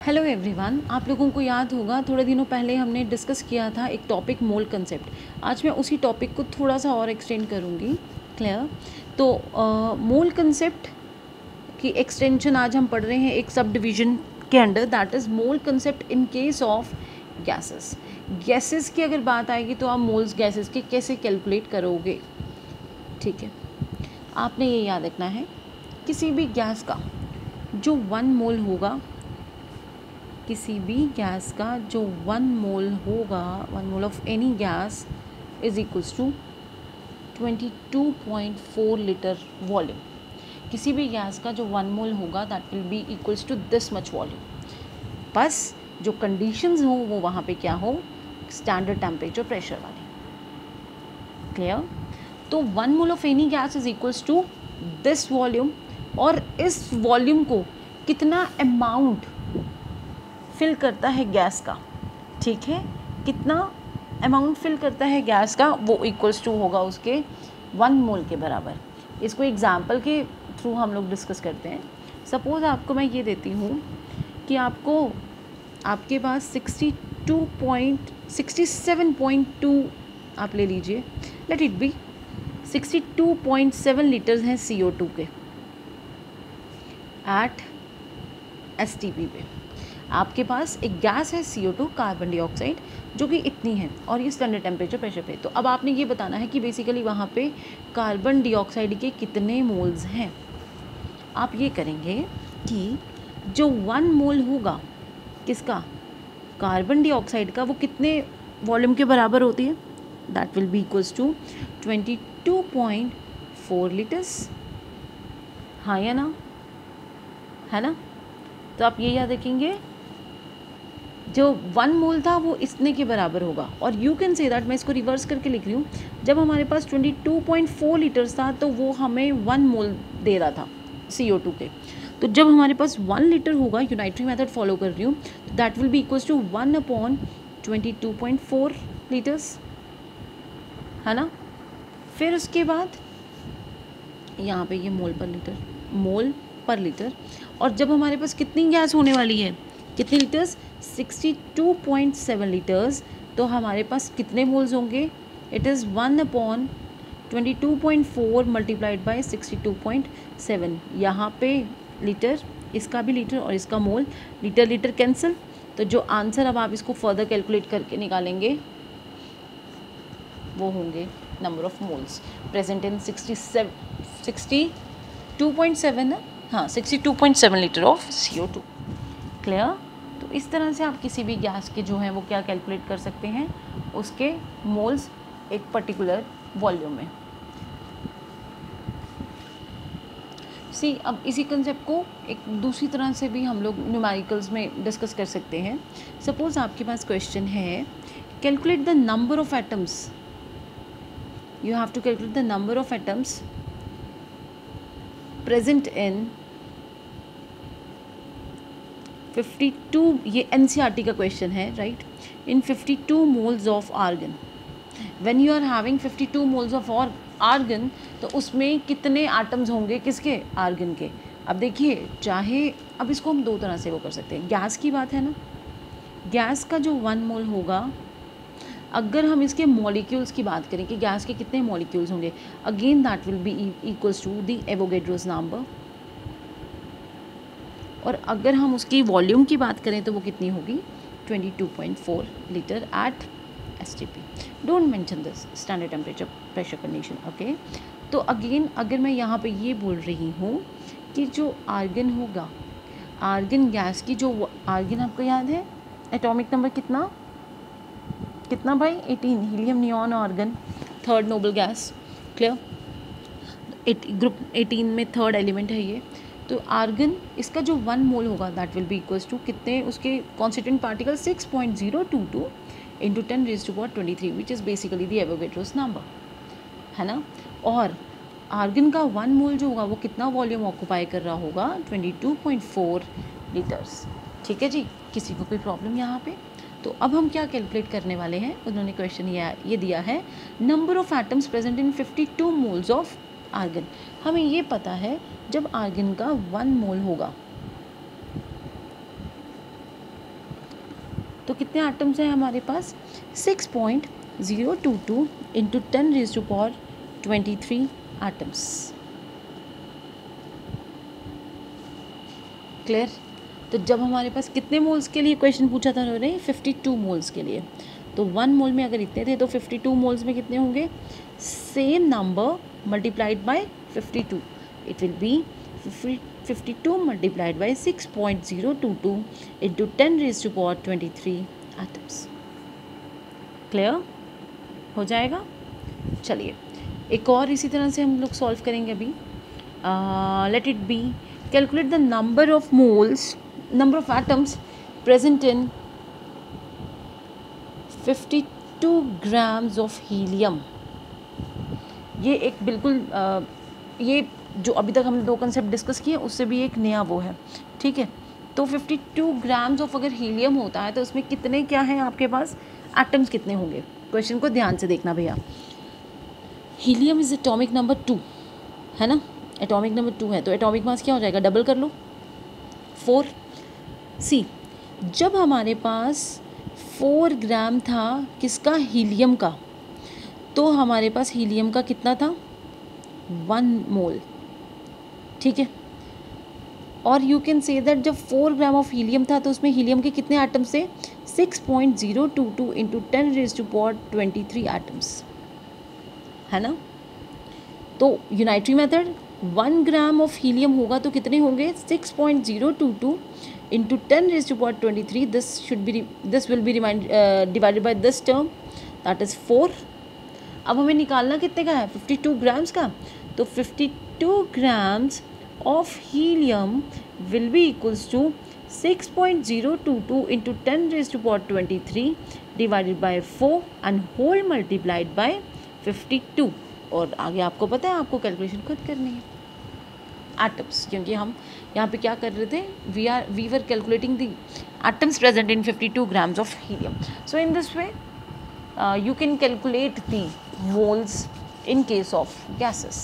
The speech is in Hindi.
हेलो एवरीवन, आप लोगों को याद होगा थोड़े दिनों पहले हमने डिस्कस किया था एक टॉपिक मोल कंसेप्ट। आज मैं उसी टॉपिक को थोड़ा सा और एक्सटेंड करूँगी। क्लियर? तो मोल कंसेप्ट की एक्सटेंशन आज हम पढ़ रहे हैं एक सब डिवीजन के under, that is mole concept in case of gases. Gases की अगर बात आएगी तो आप मोल्स गैसेस के कैसे कैलकुलेट करोगे। ठीक है, आपने ये याद रखना है, किसी भी गैस का जो 1 मोल होगा, किसी भी गैस का जो 1 मोल होगा, 1 mole of any gas is equals to 22.4 litre volume. किसी भी गैस का जो 1 मोल होगा that will be equals to this much volume. बस जो कंडीशंस हो वो वहाँ पे क्या हो, स्टैंडर्ड टेम्परेचर प्रेशर वाली। क्लियर? तो 1 mole of any gas is equals to this volume, और इस वॉल्यूम को कितना अमाउंट फिल करता है गैस का, ठीक है, कितना अमाउंट फिल करता है गैस का, वो इक्वल्स टू होगा उसके 1 मोल के बराबर। इसको एग्जाम्पल के थ्रू हम लोग डिस्कस करते हैं। सपोज़ आपको मैं ये देती हूँ कि आपके पास 67.2 आप ले लीजिए, लेट इट बी 62.7 लीटर्स हैं CO2 के एट STP पे। आपके पास एक गैस है CO2 कार्बन डाइऑक्साइड, जो कि इतनी है, और ये स्टैंडर्ड टेम्परेचर प्रेशर पे। तो अब आपने ये बताना है कि बेसिकली वहाँ पे कार्बन डाइऑक्साइड के कितने मोल्स हैं। आप ये करेंगे कि जो 1 मोल होगा किसका, कार्बन डाइऑक्साइड का, वो कितने वॉल्यूम के बराबर होती है, that will be equals to 22.4 litres. हाँ या ना, है ना? तो आप ये याद रखेंगे, जो 1 मोल था वो इतने के बराबर होगा। और यू कैन से दैट, मैं इसको रिवर्स करके लिख रही हूँ, जब हमारे पास 22.4 लीटर्स था तो वो हमें 1 मोल दे रहा था CO2 के। तो जब हमारे पास 1 लीटर होगा, यूनाइटरी मेथड फॉलो कर रही हूँ, तो that will be equals to 1/22.4 litres, है ना? फिर उसके बाद यहाँ पे ये मोल पर लीटर, और जब हमारे पास कितनी गैस होने वाली है, कितने लीटर्स, 62.7 लीटर्स, तो हमारे पास कितने मोल्स होंगे, इट इज़ 1/22.4 मल्टीप्लाइड बाई 62.7। यहाँ पे लीटर, इसका भी लीटर और इसका मोल, लीटर लीटर कैंसिल, तो जो आंसर अब आप इसको फर्दर कैलकुलेट करके निकालेंगे वो होंगे number of moles present in 62.7 ना, हाँ 62.7 लीटर ऑफ CO2। क्लियर? तो इस तरह से आप किसी भी गैस के जो हैं वो क्या कैलकुलेट कर सकते हैं, उसके मोल्स एक पर्टिकुलर वॉल्यूम में। अब इसी कंसेप्ट को एक दूसरी तरह से भी हम लोग न्यूमेरिकल्स में डिस्कस कर सकते हैं। सपोज़ आपके पास क्वेश्चन है, calculate the number of atoms, you have to calculate the number of atoms present in 52, ये NCERT का क्वेश्चन है, right, in 52 moles of argon। when you are having 52 moles of argon, तो उसमें कितने एटम्स होंगे, किसके, आर्गन के। अब देखिए, चाहे अब इसको हम दो तरह से वो कर सकते हैं। गैस की बात है ना, गैस का जो 1 मोल होगा, अगर हम इसके मॉलिक्यूल्स की बात करें कि गैस के कितने मॉलिक्यूल्स होंगे, again that will be equals to the Avogadro's number. और अगर हम उसकी वॉल्यूम की बात करें तो वो कितनी होगी, 22.4 litre at STP। Don't mention this standard temperature pressure condition, okay. तो अगेन अगर मैं यहाँ पे ये बोल रही हूँ कि जो आर्गन होगा, आर्गन गैस की जो आर्गन, आपको याद है एटॉमिक नंबर कितना भाई, 18, helium neon argon, third noble gas. Clear? Group 18 में थर्ड एलिमेंट है ये। तो आर्गन, इसका जो 1 मोल होगा that will be equals to कितने, उसके constituent particle 6.022 into 10⁻23, which is basically the Avogadro's number, है ना। और आर्गन का 1 मोल जो होगा वो कितना वॉल्यूम ऑक्यूपाई कर रहा होगा, 22.4 लीटर्स। ठीक है जी, किसी को कोई प्रॉब्लम यहाँ पे? तो अब हम क्या कैलकुलेट करने वाले हैं, उन्होंने क्वेश्चन ये दिया है, number of atoms present in 52 moles of argon. हमें ये पता है जब आर्गन का 1 मोल होगा तो कितने एटम्स हैं हमारे पास? 6.022 इंटू 10⁻23 एटम्स। क्लियर? तो जब हमारे पास कितने मोल्स के लिए क्वेश्चन पूछा था उन्होंने? 52 मोल्स के लिए। तो 1 मोल में अगर इतने थे तो 52 मोल्स में कितने होंगे? Same number multiplied by 52, it will be 52 multiplied by 6.022 into 10⁻23 atoms. Clear हो जाएगा? चलिए एक और इसी तरह से हम लोग सॉल्व करेंगे अभी। Let it be calculate the number of moles, number of atoms present in 52 grams of helium. ये एक बिल्कुल ये जो अभी तक हमने 2 कंसेप्ट डिस्कस किए उससे भी एक नया वो है, ठीक है। तो 52 ग्राम्स ऑफ अगर हीलियम होता है तो उसमें कितने क्या हैं आपके पास? एटम्स कितने होंगे? क्वेश्चन को ध्यान से देखना भैया। हीलियम इज एटॉमिक नंबर 2 है ना, एटॉमिक नंबर 2 है तो एटॉमिक मास क्या हो जाएगा? डबल कर लो 4। सी जब हमारे पास 4 ग्राम था किसका? हीलियम का, तो हमारे पास हीलियम का कितना था? 1 मोल, ठीक है। और यू कैन से दैट जब 4 ग्राम ऑफ हीलियम था तो उसमें हीलियम के कितने एटम्स थे? 6.022 इंटू 10⁻23 एटम्स, है ना। तो यूनाइटरी मेथड 1 ग्राम ऑफ हीलियम होगा तो कितने होंगे? 6.022 into 10⁻23, this will be divided by this term, that is 4। अब हमें निकालना कितने का है? 52 ग्राम्स का। तो 52 grams of helium will be equals to 6.022 into 10⁻23 divided by 4 and whole multiplied by 52। और आगे आपको पता है आपको कैलकुलेशन खुद करनी है एटम्स, क्योंकि हम यहाँ पे क्या कर रहे थे? We were calculating the atoms present in 52 grams of helium. So in this way you can calculate the moles in case of gases.